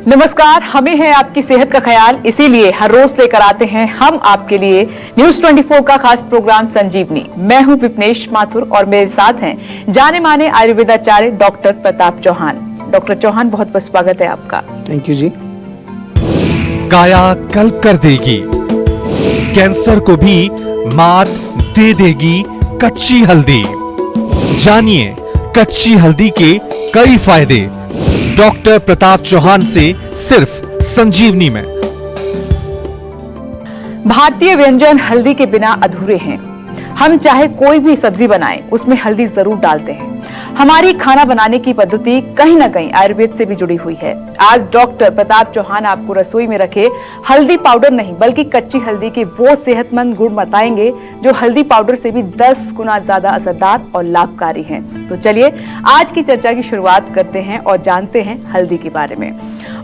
नमस्कार, हमें है आपकी सेहत का ख्याल, इसीलिए हर रोज लेकर आते हैं हम आपके लिए न्यूज 24 का खास प्रोग्राम संजीवनी। मैं हूं विपनेश माथुर और मेरे साथ हैं जाने माने आयुर्वेदाचार्य डॉक्टर प्रताप चौहान। डॉक्टर चौहान, बहुत बहुत स्वागत है आपका। थैंक यू जी। काया कल्प कर देगी, कैंसर को भी मात दे देगी कच्ची हल्दी। जानिए कच्ची हल्दी के कई फायदे डॉक्टर प्रताप चौहान से सिर्फ संजीवनी में। भारतीय व्यंजन हल्दी के बिना अधूरे हैं। हम चाहे कोई भी सब्जी बनाएं, उसमें हल्दी जरूर डालते हैं। हमारी खाना बनाने की पद्धति कहीं ना कहीं आयुर्वेद से भी जुड़ी हुई है। आज डॉक्टर प्रताप चौहान आपको रसोई में रखे हल्दी पाउडर नहीं बल्कि कच्ची हल्दी के वो सेहतमंद गुण बताएंगे जो हल्दी पाउडर से भी 10 गुना ज्यादा असरदार और लाभकारी हैं। तो चलिए आज की चर्चा की शुरुआत करते हैं और जानते हैं हल्दी के बारे में।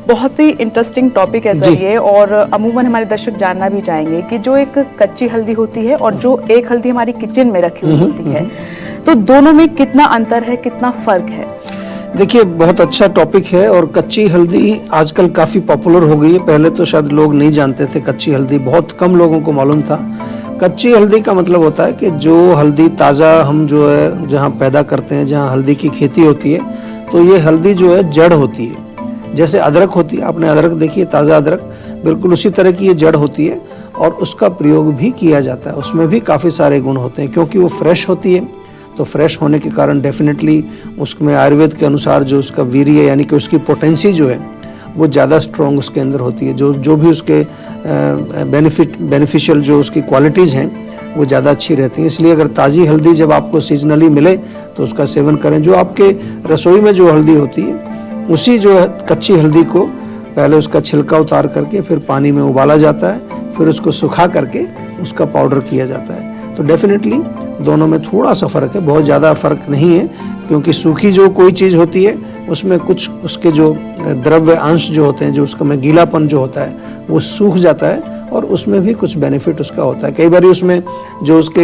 बहुत ही इंटरेस्टिंग टॉपिक है सर ये, और अमूमन हमारे दर्शक जानना भी चाहेंगे कि जो एक कच्ची हल्दी होती है और जो एक हल्दी हमारी किचन में रखी हुई होती है, तो दोनों में कितना अंतर है, कितना फर्क है? देखिए, बहुत अच्छा टॉपिक है और कच्ची हल्दी आजकल काफ़ी पॉपुलर हो गई है। पहले तो शायद लोग नहीं जानते थे कच्ची हल्दी, बहुत कम लोगों को मालूम था। कच्ची हल्दी का मतलब होता है कि जो हल्दी ताज़ा हम जो है जहाँ पैदा करते हैं, जहाँ हल्दी की खेती होती है, तो ये हल्दी जो है जड़ होती है। जैसे अदरक होती है, आपने अदरक देखी है, ताज़ा अदरक, बिल्कुल उसी तरह की ये जड़ होती है और उसका प्रयोग भी किया जाता है। उसमें भी काफ़ी सारे गुण होते हैं क्योंकि वो फ्रेश होती है। तो फ्रेश होने के कारण डेफिनेटली उसमें आयुर्वेद के अनुसार जो उसका वीर्य यानी कि उसकी पोटेंसी जो है वो ज़्यादा स्ट्रॉन्ग उसके अंदर होती है। जो भी उसके बेनिफिशियल जो उसकी क्वालिटीज़ हैं वो ज़्यादा अच्छी रहती हैं। इसलिए अगर ताज़ी हल्दी जब आपको सीजनली मिले तो उसका सेवन करें। जो आपके रसोई में जो हल्दी होती है उसी जो है कच्ची हल्दी को पहले उसका छिलका उतार करके फिर पानी में उबाला जाता है, फिर उसको सुखा करके उसका पाउडर किया जाता है। तो डेफिनेटली दोनों में थोड़ा सा फ़र्क है, बहुत ज़्यादा फ़र्क नहीं है, क्योंकि सूखी जो कोई चीज़ होती है उसमें कुछ उसके जो द्रव्य अंश जो होते हैं, जो उसका में गीलापन जो होता है वो सूख जाता है और उसमें भी कुछ बेनिफिट उसका होता है। कई बार उसमें जो उसके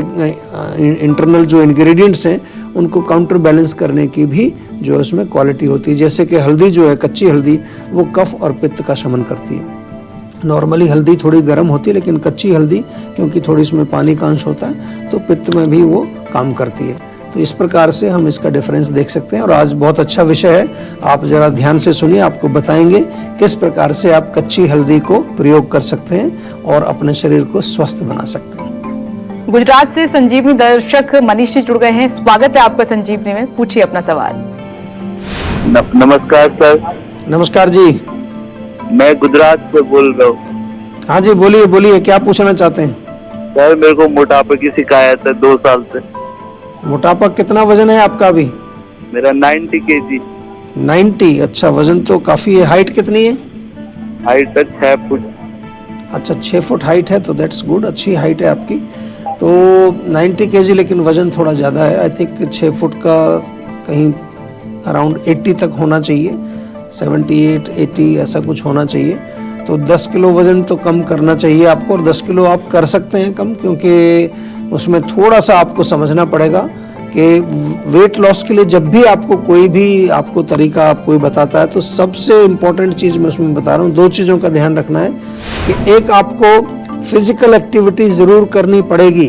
इंटरनल जो इंग्रेडिएंट्स हैं उनको काउंटर बैलेंस करने की भी जो उसमें क्वालिटी होती है। जैसे कि हल्दी जो है, कच्ची हल्दी, वो कफ और पित्त का शमन करती है। नॉर्मली हल्दी थोड़ी गर्म होती है, लेकिन कच्ची हल्दी क्योंकि थोड़ी इसमें पानी का अंश होता है तो पित्त में भी वो काम करती है। तो इस प्रकार से हम इसका डिफरेंस देख सकते हैं। और आज बहुत अच्छा विषय है, आप जरा ध्यान से सुनिए, आपको बताएंगे किस प्रकार से आप कच्ची हल्दी को प्रयोग कर सकते हैं और अपने शरीर को स्वस्थ बना सकते हैं। गुजरात से संजीवनी दर्शक मनीष जी जुड़ गए हैं। स्वागत है आपका संजीवनी में, पूछिए अपना सवाल। नमस्कार सर। नमस्कार जी, मैं गुजरात से बोल रहा हूँ। हाँ जी, बोलिए बोलिए, क्या पूछना चाहते हैं? सर मेरे को मोटापे की शिकायत है 2 साल से। मोटापा, कितना वजन है आपका अभी? मेरा 90 kg। 90? अच्छा, वजन तो काफ़ी है। हाइट कितनी है? हाइट है 6 फुट। अच्छा, 6 फुट हाइट है, तो दैट्स गुड, अच्छी हाइट है आपकी। तो 90 kg, लेकिन वजन थोड़ा ज़्यादा है। आई थिंक 6 फुट का कहीं अराउंड 80 तक होना चाहिए, 78, 80 ऐसा कुछ होना चाहिए। तो 10 किलो वजन तो कम करना चाहिए आपको, और 10 किलो आप कर सकते हैं कम, क्योंकि उसमें थोड़ा सा आपको समझना पड़ेगा कि वेट लॉस के लिए जब भी आपको कोई भी आपको तरीका आप कोई बताता है तो सबसे इम्पोर्टेंट चीज़ मैं उसमें बता रहा हूँ, 2 चीज़ों का ध्यान रखना है कि एक, आपको फिजिकल एक्टिविटी ज़रूर करनी पड़ेगी।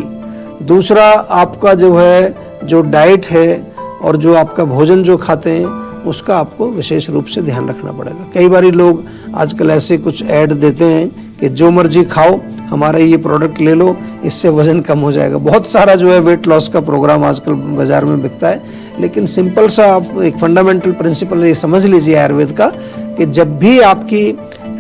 दूसरा, आपका जो है जो डाइट है और जो आपका भोजन जो खाते हैं उसका आपको विशेष रूप से ध्यान रखना पड़ेगा। कई बार लोग आजकल ऐसे कुछ ऐड देते हैं कि जो मर्जी खाओ, हमारा ये प्रोडक्ट ले लो, इससे वजन कम हो जाएगा। बहुत सारा जो है वेट लॉस का प्रोग्राम आजकल बाजार में बिकता है, लेकिन सिंपल सा आप एक फंडामेंटल प्रिंसिपल ये समझ लीजिए आयुर्वेद का कि जब भी आपकी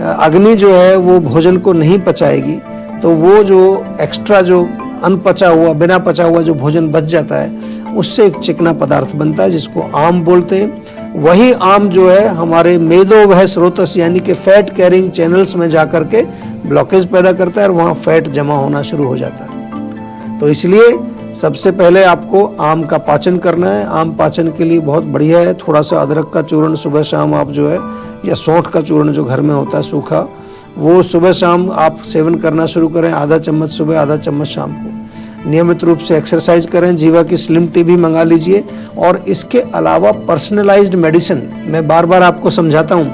अग्नि जो है वो भोजन को नहीं पचाएगी तो वो जो एक्स्ट्रा जो अनपचा हुआ, बिना पचा हुआ जो भोजन बच जाता है उससे एक चिकना पदार्थ बनता है जिसको आम बोलते हैं। वही आम जो है हमारे मेदो वह स्रोतस यानी कि फैट कैरिंग चैनल्स में जाकर के ब्लॉकेज पैदा करता है और वहाँ फैट जमा होना शुरू हो जाता है। तो इसलिए सबसे पहले आपको आम का पाचन करना है। आम पाचन के लिए बहुत बढ़िया है। थोड़ा सा अदरक का चूर्ण सुबह शाम आप जो है, या सौंठ का चूर्ण जो घर में होता है सूखा, वो सुबह शाम आप सेवन करना शुरू करें। आधा चम्मच सुबह, आधा चम्मच शाम को। नियमित रूप से एक्सरसाइज करें। जीवा की स्लिम टी भी मंगा लीजिए। और इसके अलावा पर्सनलाइज्ड मेडिसिन, मैं बार बार आपको समझाता हूँ,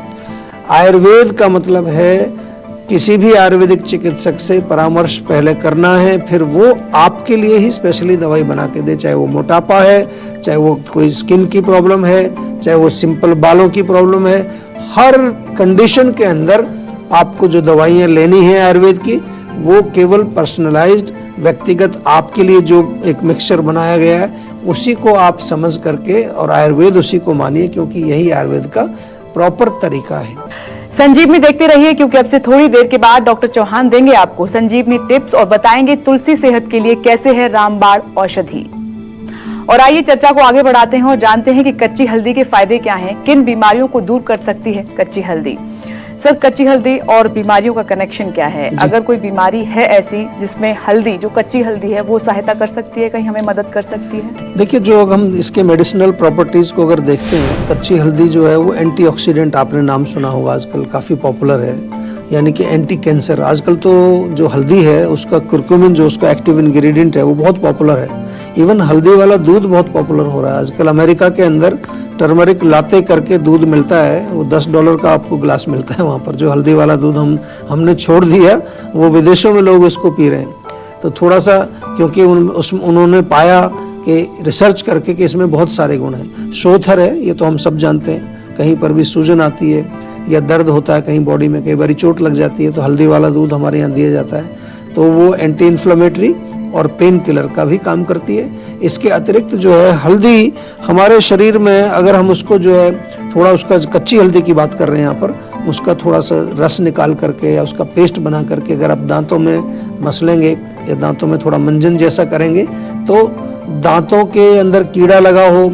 आयुर्वेद का मतलब है किसी भी आयुर्वेदिक चिकित्सक से परामर्श पहले करना है, फिर वो आपके लिए ही स्पेशली दवाई बना के दे, चाहे वो मोटापा है, चाहे वो कोई स्किन की प्रॉब्लम है, चाहे वो सिंपल बालों की प्रॉब्लम है। हर कंडीशन के अंदर आपको जो दवाइयाँ लेनी है आयुर्वेद की, वो केवल पर्सनलाइज्ड व्यक्तिगत आपके लिए जो एक मिक्सचर बनाया गया है उसी को आप समझ करके और आयुर्वेद उसी को मानिए, क्योंकि यही आयुर्वेद का प्रॉपर तरीका है। संजीवनी देखते रहिए, क्योंकि अब से थोड़ी देर के बाद डॉक्टर चौहान देंगे आपको संजीवनी टिप्स और बताएंगे तुलसी सेहत के लिए कैसे है रामबाण औषधि। और आइए चर्चा को आगे बढ़ाते हैं और जानते हैं कि कच्ची हल्दी के फायदे क्या हैं, किन बीमारियों को दूर कर सकती है कच्ची हल्दी। सर, कच्ची हल्दी और बीमारियों का कनेक्शन क्या है? अगर कोई बीमारी है ऐसी जिसमें हल्दी, जो कच्ची हल्दी है, वो सहायता कर सकती है, कहीं हमें मदद कर सकती है? देखिए, जो हम इसके मेडिसिनल प्रॉपर्टीज को अगर देखते हैं, कच्ची हल्दी जो है वो एंटीऑक्सीडेंट, आपने नाम सुना होगा, आजकल काफ़ी पॉपुलर है, यानी कि एंटी कैंसर। आजकल तो जो हल्दी है उसका कुरकुमिन, जो उसका एक्टिव इंग्रेडिएंट है, वो बहुत पॉपुलर है। इवन हल्दी वाला दूध बहुत पॉपुलर हो रहा है आजकल। अमेरिका के अंदर टर्मरिक लाते करके दूध मिलता है, वो $10 का आपको ग्लास मिलता है वहाँ पर। जो हल्दी वाला दूध हमने छोड़ दिया, वो विदेशों में लोग उसको पी रहे हैं। तो थोड़ा सा, क्योंकि उन्होंने पाया कि रिसर्च करके कि इसमें बहुत सारे गुण हैं। शोथर है, ये तो हम सब जानते हैं। कहीं पर भी सूजन आती है या दर्द होता है कहीं बॉडी में, कई बार चोट लग जाती है, तो हल्दी वाला दूध हमारे यहाँ दिया जाता है। तो वो एंटी इन्फ्लेमेटरी और पेन किलर का भी काम करती है। इसके अतिरिक्त जो है हल्दी हमारे शरीर में, अगर हम उसको जो है थोड़ा, उसका कच्ची हल्दी की बात कर रहे हैं यहाँ पर, उसका थोड़ा सा रस निकाल करके या उसका पेस्ट बना करके अगर आप दांतों में मसलेंगे या दांतों में थोड़ा मंजन जैसा करेंगे, तो दांतों के अंदर कीड़ा लगा हो,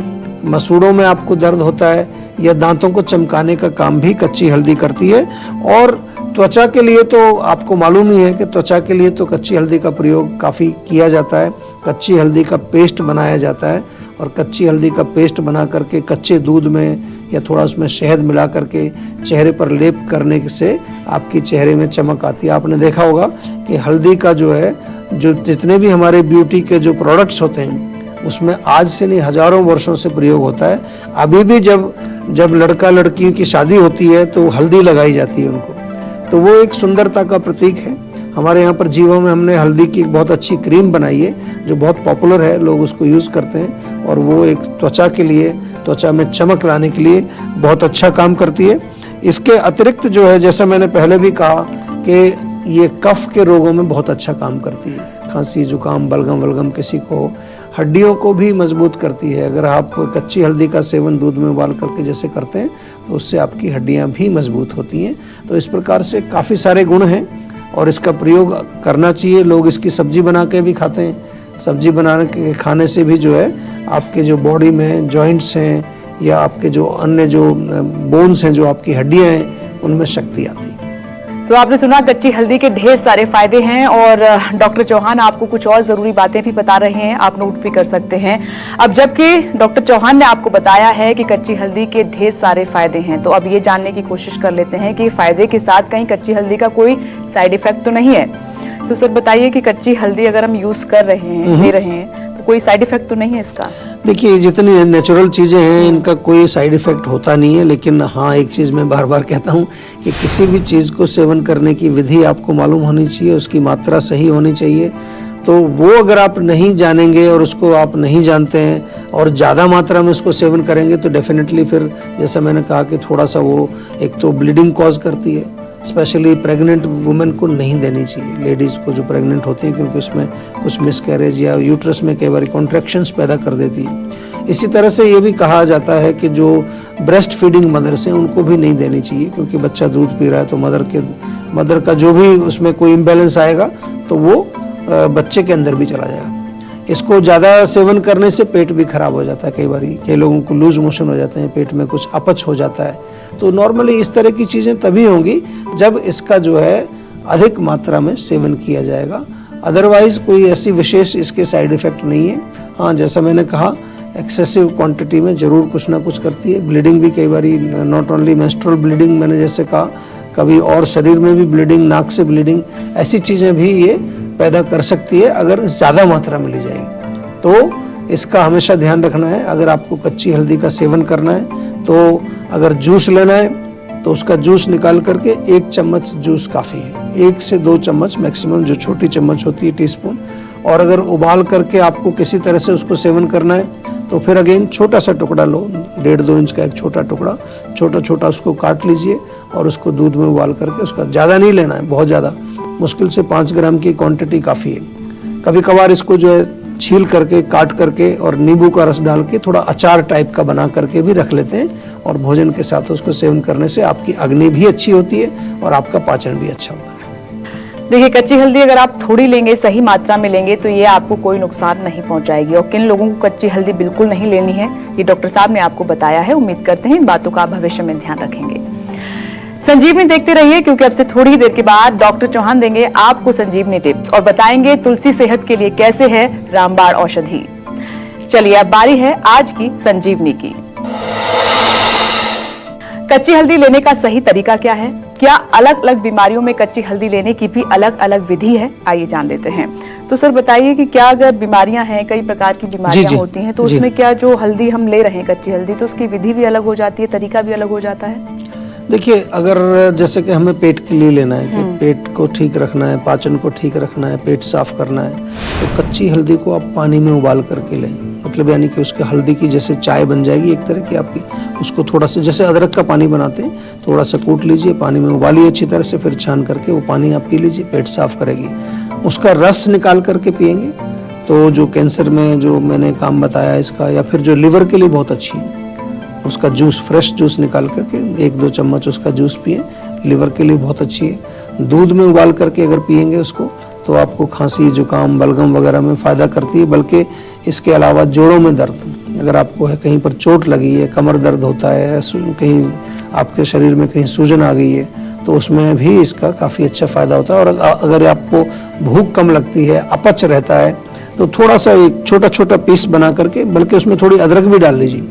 मसूड़ों में आपको दर्द होता है, या दांतों को चमकाने का काम भी कच्ची हल्दी करती है। और त्वचा के लिए तो आपको मालूम ही है कि त्वचा के लिए तो कच्ची हल्दी का प्रयोग काफ़ी किया जाता है। कच्ची हल्दी का पेस्ट बनाया जाता है, और कच्ची हल्दी का पेस्ट बना करके कच्चे दूध में या थोड़ा उसमें शहद मिला करके चेहरे पर लेप करने से आपकी चेहरे में चमक आती है। आपने देखा होगा कि हल्दी का जो है, जो जितने भी हमारे ब्यूटी के जो प्रोडक्ट्स होते हैं, उसमें आज से नहीं हजारों वर्षों से प्रयोग होता है। अभी भी जब लड़का लड़की की शादी होती है तो हल्दी लगाई जाती है उनको, तो वो एक सुंदरता का प्रतीक है। हमारे यहाँ पर जीवा में हमने हल्दी की एक बहुत अच्छी क्रीम बनाई है जो बहुत पॉपुलर है, लोग उसको यूज़ करते हैं, और वो एक त्वचा के लिए, त्वचा में चमक लाने के लिए बहुत अच्छा काम करती है। इसके अतिरिक्त जो है, जैसा मैंने पहले भी कहा कि ये कफ के रोगों में बहुत अच्छा काम करती है। खांसी, जुकाम, बलगम वलगम किसी को, हड्डियों को भी मजबूत करती है। अगर आप कच्ची हल्दी का सेवन दूध में उबाल करके जैसे करते हैं तो उससे आपकी हड्डियां भी मजबूत होती हैं। तो इस प्रकार से काफ़ी सारे गुण हैं और इसका प्रयोग करना चाहिए। लोग इसकी सब्जी बना के भी खाते हैं। सब्जी बनाने के खाने से भी जो है आपके जो बॉडी में जॉइंट्स हैं या आपके जो अन्य जो बोन्स हैं, जो आपकी हड्डियाँ हैं, उनमें शक्ति आती है। तो आपने सुना कच्ची हल्दी के ढेर सारे फायदे हैं, और डॉक्टर चौहान आपको कुछ और जरूरी बातें भी बता रहे हैं, आप नोट भी कर सकते हैं। अब जबकि डॉक्टर चौहान ने आपको बताया है कि कच्ची हल्दी के ढेर सारे फायदे हैं, तो अब ये जानने की कोशिश कर लेते हैं कि फायदे के साथ कहीं कच्ची हल्दी का कोई साइड इफेक्ट तो नहीं है। तो सर बताइए कि कच्ची हल्दी अगर हम यूज कर रहे हैं, ले रहे हैं, तो कोई साइड इफेक्ट तो नहीं है इसका? देखिए, जितनी नेचुरल चीज़ें हैं इनका कोई साइड इफ़ेक्ट होता नहीं है। लेकिन हाँ, एक चीज़ मैं बार बार कहता हूँ कि किसी भी चीज़ को सेवन करने की विधि आपको मालूम होनी चाहिए, उसकी मात्रा सही होनी चाहिए। तो वो अगर आप नहीं जानेंगे और उसको आप नहीं जानते हैं और ज़्यादा मात्रा में उसको सेवन करेंगे तो डेफिनेटली फिर, जैसा मैंने कहा कि थोड़ा सा वो एक तो ब्लीडिंग कॉज करती है। स्पेशली प्रेग्नेंट वुमेन को नहीं देनी चाहिए, लेडीज़ को जो प्रेग्नेंट होती हैं, क्योंकि उसमें कुछ मिसकैरेज या यूट्रस में कई बार कॉन्ट्रैक्शंस पैदा कर देती है। इसी तरह से ये भी कहा जाता है कि जो ब्रेस्ट फीडिंग मदर्स हैं उनको भी नहीं देनी चाहिए, क्योंकि बच्चा दूध पी रहा है तो मदर का जो भी उसमें कोई इम्बैलेंस आएगा तो वो बच्चे के अंदर भी चला जाएगा। इसको ज़्यादा सेवन करने से पेट भी खराब हो जाता है। कई बार कई लोगों को लूज मोशन हो जाते हैं, पेट में कुछ अपच हो जाता है। तो नॉर्मली इस तरह की चीज़ें तभी होंगी जब इसका जो है अधिक मात्रा में सेवन किया जाएगा। अदरवाइज कोई ऐसी विशेष इसके साइड इफ़ेक्ट नहीं है। हाँ, जैसा मैंने कहा, एक्सेसिव क्वांटिटी में ज़रूर कुछ ना कुछ करती है। ब्लीडिंग भी कई बार, नॉट ओनली मेंस्ट्रुअल ब्लीडिंग, मैंने जैसे कहा, कभी और शरीर में भी ब्लीडिंग, नाक से ब्लीडिंग, ऐसी चीज़ें भी ये पैदा कर सकती है अगर ज़्यादा मात्रा में ली जाएगी। तो इसका हमेशा ध्यान रखना है। अगर आपको कच्ची हल्दी का सेवन करना है तो अगर जूस लेना है तो उसका जूस निकाल करके 1 चम्मच जूस काफ़ी है, 1 से 2 चम्मच मैक्सिमम, जो छोटी चम्मच होती है टीस्पून। और अगर उबाल करके आपको किसी तरह से उसको सेवन करना है तो फिर अगेन छोटा सा टुकड़ा लो, 1.5-2 इंच का एक छोटा टुकड़ा, छोटा छोटा उसको काट लीजिए और उसको दूध में उबाल करके, उसका ज़्यादा नहीं लेना है, बहुत ज़्यादा, मुश्किल से 5 ग्राम की क्वांटिटी काफ़ी है। कभी कभार इसको जो है छील करके, काट करके और नींबू का रस डाल के थोड़ा अचार टाइप का बना करके भी रख लेते हैं, और भोजन के साथ उसको सेवन करने से आपकी अग्नि भी अच्छी होती है और आपका पाचन भी अच्छा होता है। देखिए, कच्ची हल्दी अगर आप थोड़ी लेंगे, सही मात्रा में लेंगे, तो ये आपको कोई नुकसान नहीं पहुंचाएगी। और किन लोगों को कच्ची हल्दी बिल्कुल नहीं लेनी है, ये डॉक्टर साहब ने आपको बताया है। उम्मीद करते हैं इन बातों का आप भविष्य में ध्यान रखेंगे। संजीवनी देखते रहिए, क्योंकि अब से थोड़ी ही देर के बाद डॉक्टर चौहान देंगे आपको संजीवनी टिप्स और बताएंगे तुलसी सेहत के लिए कैसे है रामबाण औषधि। चलिए, अब बारी है आज की संजीवनी की। कच्ची हल्दी लेने का सही तरीका क्या है? क्या अलग अलग बीमारियों में कच्ची हल्दी लेने की भी अलग अलग विधि है? आइए जान लेते हैं। तो सर बताइए कि क्या अगर बीमारियां हैं, कई प्रकार की बीमारियां होती हैं, तो उसमें क्या जो हल्दी हम ले रहे हैं कच्ची हल्दी, तो उसकी विधि भी अलग हो जाती है, तरीका भी अलग हो जाता है? देखिए, अगर जैसे कि हमें पेट के लिए लेना है कि पेट को ठीक रखना है, पाचन को ठीक रखना है, पेट साफ करना है, तो कच्ची हल्दी को आप पानी में उबाल करके लें। मतलब यानी कि उसके हल्दी की जैसे चाय बन जाएगी एक तरह की आपकी, उसको थोड़ा सा जैसे अदरक का पानी बनाते हैं, थोड़ा सा कूट लीजिए, पानी में उबालिए अच्छी तरह से, फिर छान करके वो पानी आप पी लीजिए, पेट साफ करेगी। उसका रस निकाल करके पिएंगे तो जो कैंसर में जो मैंने काम बताया इसका, या फिर जो लिवर के लिए बहुत अच्छी है, उसका जूस, फ्रेश जूस निकाल करके 1-2 चम्मच उसका जूस पिए, लिवर के लिए बहुत अच्छी है। दूध में उबाल करके अगर पिएंगे उसको, तो आपको खांसी, जुकाम, बलगम वगैरह में फ़ायदा करती है। बल्कि इसके अलावा जोड़ों में दर्द, अगर आपको है कहीं पर चोट लगी है, कमर दर्द होता है, कहीं आपके शरीर में कहीं सूजन आ गई है, तो उसमें भी इसका काफ़ी अच्छा फ़ायदा होता है। और अगर आपको भूख कम लगती है, अपच रहता है, तो थोड़ा सा एक छोटा छोटा पीस बना करके, बल्कि उसमें थोड़ी अदरक भी डाल लीजिए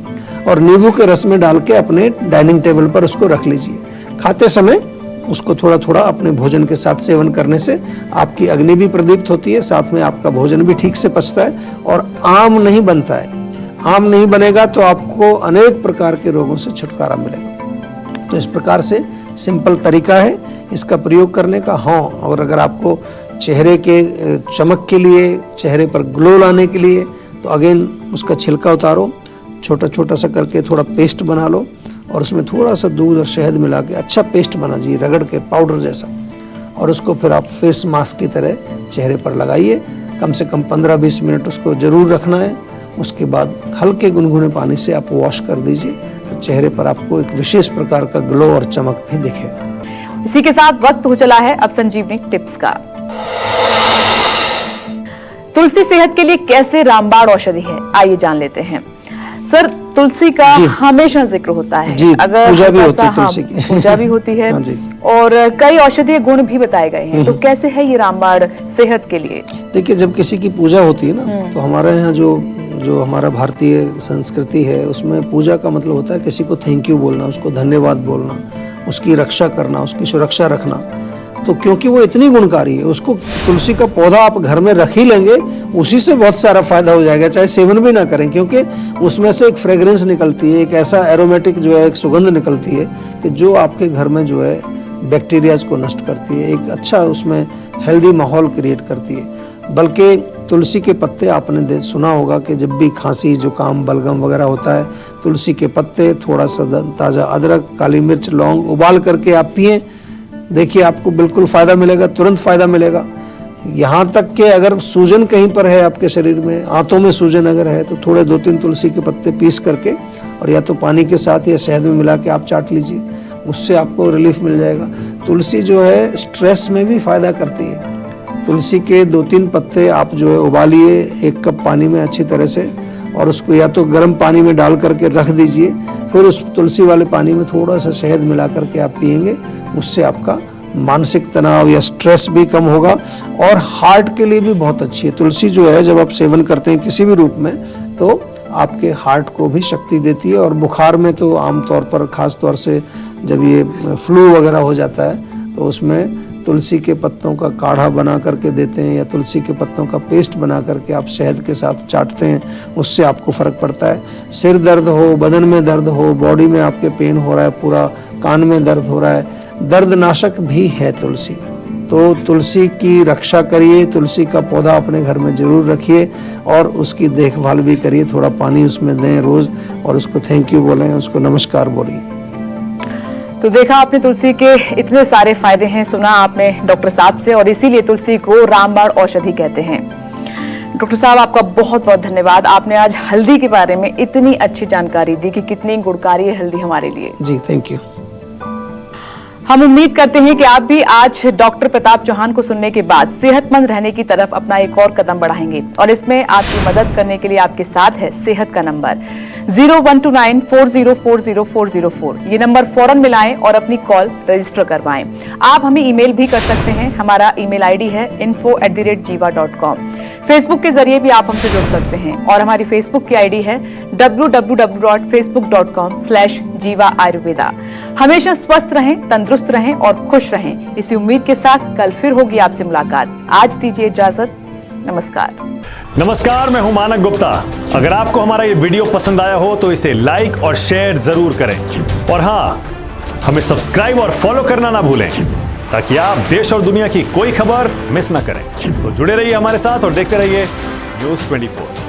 और नींबू के रस में डाल के अपने डाइनिंग टेबल पर उसको रख लीजिए। खाते समय उसको थोड़ा थोड़ा अपने भोजन के साथ सेवन करने से आपकी अग्नि भी प्रदीप्त होती है, साथ में आपका भोजन भी ठीक से पचता है और आम नहीं बनता है। आम नहीं बनेगा तो आपको अनेक प्रकार के रोगों से छुटकारा मिलेगा। तो इस प्रकार से सिंपल तरीका है इसका प्रयोग करने का। हाँ, और अगर आपको चेहरे के चमक के लिए, चेहरे पर ग्लो लाने के लिए, तो अगेन उसका छिलका उतारो, छोटा छोटा सा करके थोड़ा पेस्ट बना लो और उसमें थोड़ा सा दूध और शहद मिला के अच्छा पेस्ट बना दीजिए, रगड़ के पाउडर जैसा, और उसको फिर आप फेस मास्क की तरह चेहरे पर लगाइए। कम से कम 15-20 मिनट उसको जरूर रखना है। उसके बाद हल्के गुनगुने पानी से आप वॉश कर दीजिए, तो चेहरे पर आपको एक विशेष प्रकार का ग्लो और चमक भी दिखेगा। इसी के साथ वक्त हो चला है अब संजीवनी टिप्स का। तुलसी सेहत के लिए कैसे रामबाण औषधि है, आइए जान लेते हैं। सर, तुलसी का हमेशा जिक्र होता है, अगर पूजा भी होती है तुलसी की। पूजा भी होती है और कई औषधीय गुण भी बताए गए हैं, तो कैसे है ये रामबाण सेहत के लिए? देखिए, जब किसी की पूजा होती है ना, तो हमारे यहाँ जो हमारा भारतीय संस्कृति है, उसमें पूजा का मतलब होता है किसी को थैंक यू बोलना, उसको धन्यवाद बोलना, उसकी रक्षा करना, उसकी सुरक्षा रखना। तो क्योंकि वो इतनी गुणकारी है, उसको तुलसी का पौधा आप घर में रख ही लेंगे, उसी से बहुत सारा फायदा हो जाएगा, चाहे सेवन भी ना करें, क्योंकि उसमें से एक फ्रेग्रेंस निकलती है, एक ऐसा एरोमेटिक जो है, एक सुगंध निकलती है कि जो आपके घर में जो है बैक्टीरियाज को नष्ट करती है, एक अच्छा उसमें हेल्दी माहौल क्रिएट करती है। बल्कि तुलसी के पत्ते आपने सुना होगा कि जब भी खांसी, जुकाम, बलगम वगैरह होता है, तुलसी के पत्ते, थोड़ा सा ताज़ा अदरक, काली मिर्च, लौंग उबाल करके आप पिएं, देखिए आपको बिल्कुल फ़ायदा मिलेगा, तुरंत फ़ायदा मिलेगा। यहाँ तक कि अगर सूजन कहीं पर है आपके शरीर में, आंतों में सूजन अगर है, तो थोड़े 2-3 तुलसी के पत्ते पीस करके और या तो पानी के साथ या शहद में मिला के आप चाट लीजिए, उससे आपको रिलीफ मिल जाएगा। तुलसी जो है स्ट्रेस में भी फ़ायदा करती है। तुलसी के 2-3 पत्ते आप जो है उबालिए 1 कप पानी में अच्छी तरह से, और उसको या तो गर्म पानी में डाल करके रख दीजिए, फिर उस तुलसी वाले पानी में थोड़ा सा शहद मिला करके आप पिएंगे, उससे आपका मानसिक तनाव या स्ट्रेस भी कम होगा। और हार्ट के लिए भी बहुत अच्छी है तुलसी जो है, जब आप सेवन करते हैं किसी भी रूप में, तो आपके हार्ट को भी शक्ति देती है। और बुखार में तो आमतौर पर, खास तौर से जब ये फ्लू वगैरह हो जाता है, तो उसमें तुलसी के पत्तों का काढ़ा बना करके देते हैं या तुलसी के पत्तों का पेस्ट बना करके आप शहद के साथ चाटते हैं, उससे आपको फ़र्क पड़ता है। सिर दर्द हो, बदन में दर्द हो, बॉडी में आपके पेन हो रहा है, पूरा कान में दर्द हो रहा है, दर्दनाशक भी है तुलसी। तो तुलसी की रक्षा करिए, तुलसी का पौधा अपने घर में ज़रूर रखिए और उसकी देखभाल भी करिए। थोड़ा पानी उसमें दें रोज़ और उसको थैंक यू बोलें, उसको नमस्कार बोलिए। तो देखा आपने तुलसी के इतने सारे फायदे हैं, सुना आपने डॉक्टर साहब से, और इसीलिए तुलसी को रामबाण औषधि कहते हैं। डॉक्टर साहब आपका बहुत बहुत धन्यवाद, आपने आज हल्दी के बारे में इतनी अच्छी जानकारी दी कि कितनी गुणकारी है हल्दी हमारे लिए। जी थैंक यू। हम उम्मीद करते हैं कि आप भी आज डॉक्टर प्रताप चौहान को सुनने के बाद सेहतमंद रहने की तरफ अपना एक और कदम बढ़ाएंगे, और इसमें आपकी मदद करने के लिए आपके साथ है सेहत का नंबर 0129404004। ये नंबर फौरन मिलाएं और अपनी कॉल रजिस्टर करवाएं। आप हमें ईमेल भी कर सकते हैं, हमारा ईमेल आईडी है info@jiva.com। फेसबुक के जरिए भी आप हमसे जुड़ सकते हैं और हमारी फेसबुक की आईडी है www.facebook.com/jiva ayurveda। हमेशा स्वस्थ रहें, तंदुरुस्त रहें और खुश रहें, इसी उम्मीद के साथ कल फिर होगी आपसे मुलाकात। आज दीजिए इजाजत, नमस्कार। नमस्कार, मैं हूं मानक गुप्ता। अगर आपको हमारा ये वीडियो पसंद आया हो तो इसे लाइक और शेयर जरूर करें, और हाँ, हमें सब्सक्राइब और फॉलो करना ना भूलें ताकि आप देश और दुनिया की कोई खबर मिस ना करें। तो जुड़े रहिए हमारे साथ और देखते रहिए न्यूज़ 24।